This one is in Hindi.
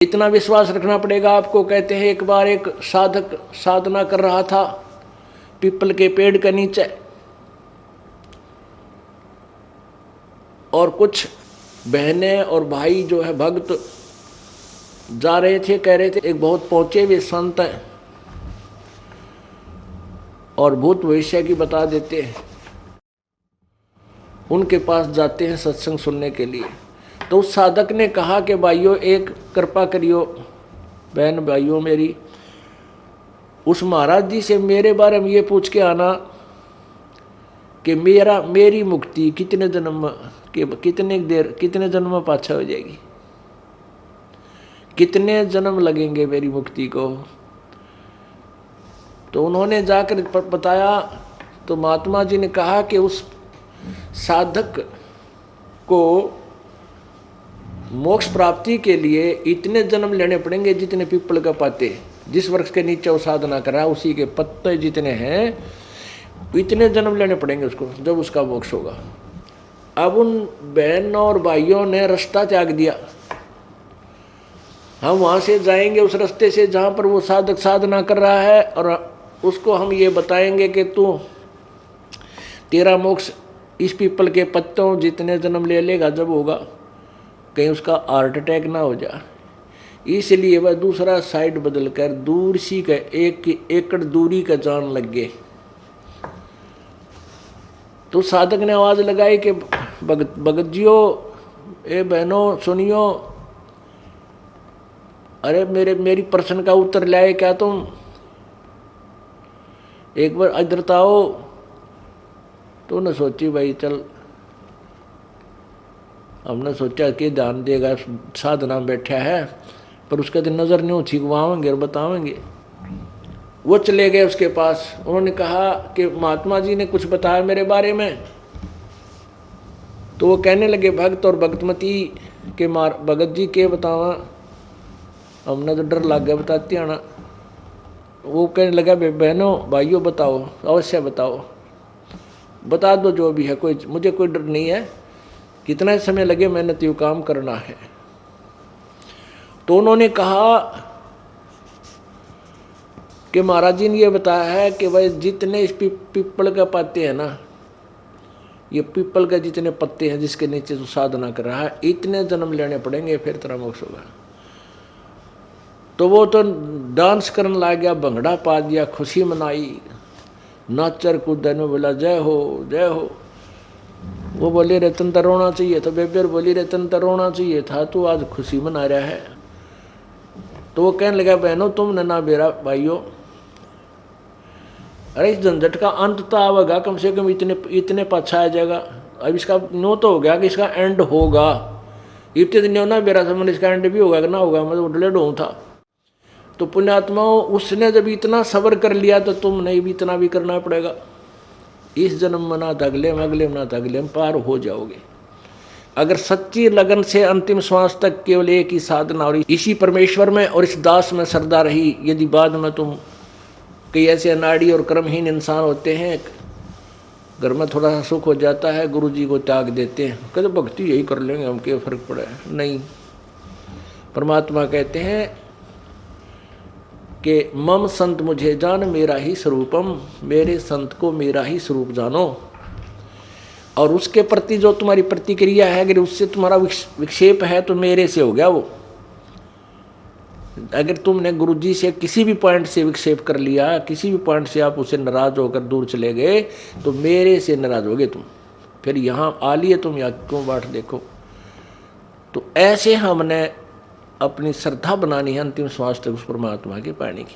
इतना विश्वास रखना पड़ेगा आपको। कहते हैं एक बार एक साधक साधना कर रहा था पीपल के पेड़ के नीचे, और कुछ बहनें और भाई जो है भक्त जा रहे थे, कह रहे थे एक बहुत पहुंचे हुए संत हैं और भूत भविष्य की बता देते हैं, उनके पास जाते हैं सत्संग सुनने के लिए। तो उस साधक ने कहा कि भाइयों एक कृपा करियो, बहन भाइयों मेरी, उस महाराज जी से मेरे बारे में ये पूछ के आना कि मेरी मुक्ति कितने जन्म के कितने जन्म में पाछा हो जाएगी, कितने जन्म लगेंगे मेरी मुक्ति को। तो उन्होंने जाकर बताया तो महात्मा जी ने कहा कि उस साधक को मोक्ष प्राप्ति के लिए इतने जन्म लेने पड़ेंगे जितने पीपल का पत्ते, जिस वृक्ष के नीचे वो साधना कर रहा है उसी के पत्ते जितने हैं इतने जन्म लेने पड़ेंगे उसको, जब उसका मोक्ष होगा। अब उन बहनों और भाइयों ने रास्ता त्याग दिया, हम वहां से जाएंगे उस रास्ते से जहां पर वो साधक साधना कर रहा है, और उसको हम ये बताएंगे कि तू तेरा मोक्ष इस पीपल के पत्तों जितने जन्म ले लेगा जब होगा, कहीं उसका हार्ट अटैक ना हो जाए। इसलिए वह दूसरा साइड बदल कर दूर सी का 1 एकड़ दूरी का जान लग गए। तो साधक ने आवाज लगाई कि भगत जियो, ए बहनों सुनियो, अरे मेरी प्रश्न का उत्तर लाए क्या तुम, एक बार इधर तो आओ। तो उन्हें सोची भाई चल, हमने सोचा कि ध्यान देगा साधना में बैठा है, पर उसका तो नजर नहीं छिगवाएंगे और बतावेंगे। वो चले गए उसके पास, उन्होंने कहा कि महात्मा जी ने कुछ बताया मेरे बारे में। तो वो कहने लगे भक्त और भक्तमती के भगत जी के बतावा, हमने तो डर लग गया बताते आना। वो कहने लगा बहनों भाइयों बताओ, अवश्य बताओ, बता दो जो भी है, मुझे कोई डर नहीं है, कितना समय लगे मेहनत यू काम करना है। तो उन्होंने कहा कि महाराज जी ने ये बताया है कि भाई जितने इस पीपल का पत्ते हैं ना, ये पीपल के जितने पत्ते हैं जिसके नीचे तो साधना कर रहा है, इतने जन्म लेने पड़ेंगे फिर तेरा मोक्ष होगा। तो वो तो डांस करने लग गया, भंगड़ा पा दिया, खुशी मनाई, नाचर कूदन बोला जय हो जय हो। वो बोले रतन तो रोना चाहिए था, बेबेर बोली रतन तो रोना चाहिए था, तू आज खुशी मना रहा है। तो वो कहने लगा बहनों तुमने ना मेरा भाइयों, अरे इस झंझट का अंत तो आवेगा, कम से कम इतने पाछा आ जाएगा। अब इसका नो तो हो गया कि इसका एंड होगा, इतने दिन ना मेरा समझ इसका एंड भी होगा कि ना होगा, मैं तो डले ढूंढ था। तो पुण्यात्माओं उसने जब इतना सब्र कर लिया तो तुमने भी इतना भी करना पड़ेगा। इस जन्म में ना अगले में, अगले में ना अगले में पार हो जाओगे। अगर सच्ची लगन से अंतिम श्वास तक केवल एक ही साधना और इसी परमेश्वर में और इस दास में श्रद्धा रही, यदि बाद में तुम कई ऐसे अनाड़ी और कर्महीन इंसान होते हैं, घर में थोड़ा सा सुख हो जाता है गुरु जी को त्याग देते हैं, कहते भक्ति यही कर लेंगे हम, क्या फर्क पड़ा है। नहीं, परमात्मा कहते हैं कि मम संत मुझे जान मेरा ही स्वरूपम, मेरे संत को मेरा ही स्वरूप जानो। और उसके प्रति जो तुम्हारी प्रतिक्रिया है, अगर उससे तुम्हारा विक्षेप है तो मेरे से हो गया वो। अगर तुमने गुरु जी से किसी भी पॉइंट से विक्षेप कर लिया, किसी भी पॉइंट से आप उसे नाराज होकर दूर चले गए, तो मेरे से नाराज हो गए तुम, फिर यहाँ आ लिए तुम, यहाँ क्यों बाट देखो। तो ऐसे हमने अपनी श्रद्धा बनानी है अंतिम श्वास तक उस परमात्मा के पाने की।